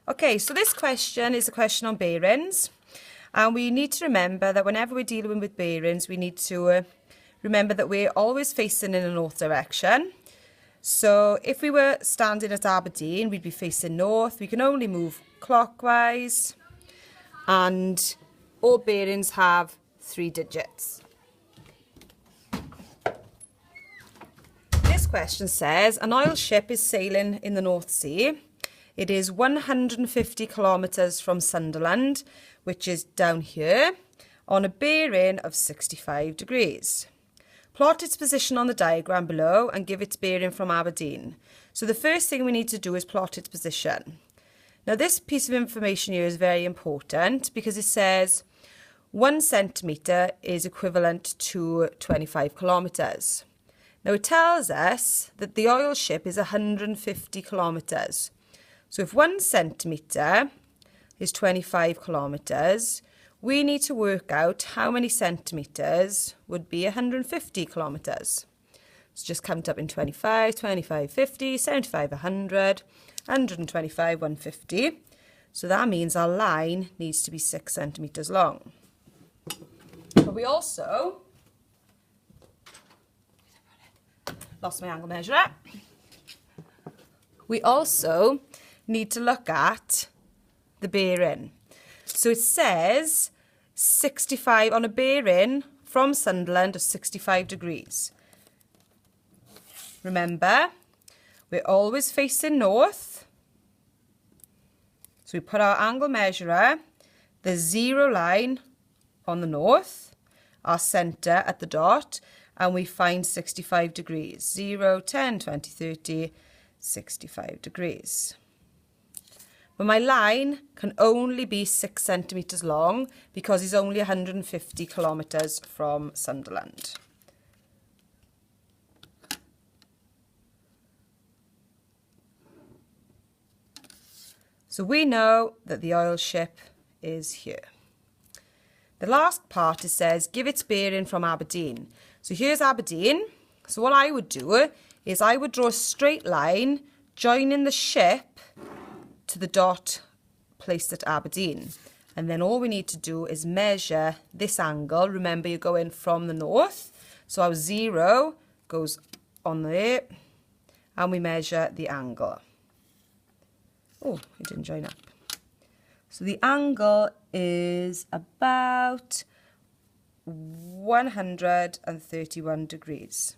Okay, so this question is a question on bearings. And we need to remember that whenever we're dealing with bearings, we need to remember that we're always facing in a north direction. So if we were standing at Aberdeen, we'd be facing north. We can only move clockwise. And all bearings have 3 digits. This question says, an oil ship is sailing in the North Sea. It is 150 kilometres from Sunderland, which is down here, on a bearing of 65 degrees. Plot its position on the diagram below and give its bearing from Aberdeen. So the first thing we need to do is plot its position. Now this piece of information here is very important because it says 1 centimetre is equivalent to 25 kilometres. Now it tells us that the oil ship is 150 kilometres. So if 1 centimetre is 25 kilometres, we need to work out how many centimetres would be 150 kilometres. So just count up in 25, 25, 50, 75, 100, 125, 150. So that means our line needs to be 6 centimetres long. But we also, lost my angle measurer. We also need to look at the bearing. So it says 65 on a bearing from Sunderland of 65 degrees. Remember, we're always facing north. So we put our angle measurer, the 0 line on the north, our centre at the dot, and we find 65 degrees. 0, 10, 20, 30, 65 degrees. But my line can only be 6 centimetres long because it's only 150 kilometres from Sunderland. So we know that the oil ship is here. The last part, it says, give its bearing from Aberdeen. So here's Aberdeen. So what I would do is I would draw a straight line joining the ship to the dot placed at Aberdeen. And then all we need to do is measure this angle. Remember, you're going from the north. So our 0 goes on there and we measure the angle. Oh, it didn't join up. So the angle is about 131 degrees.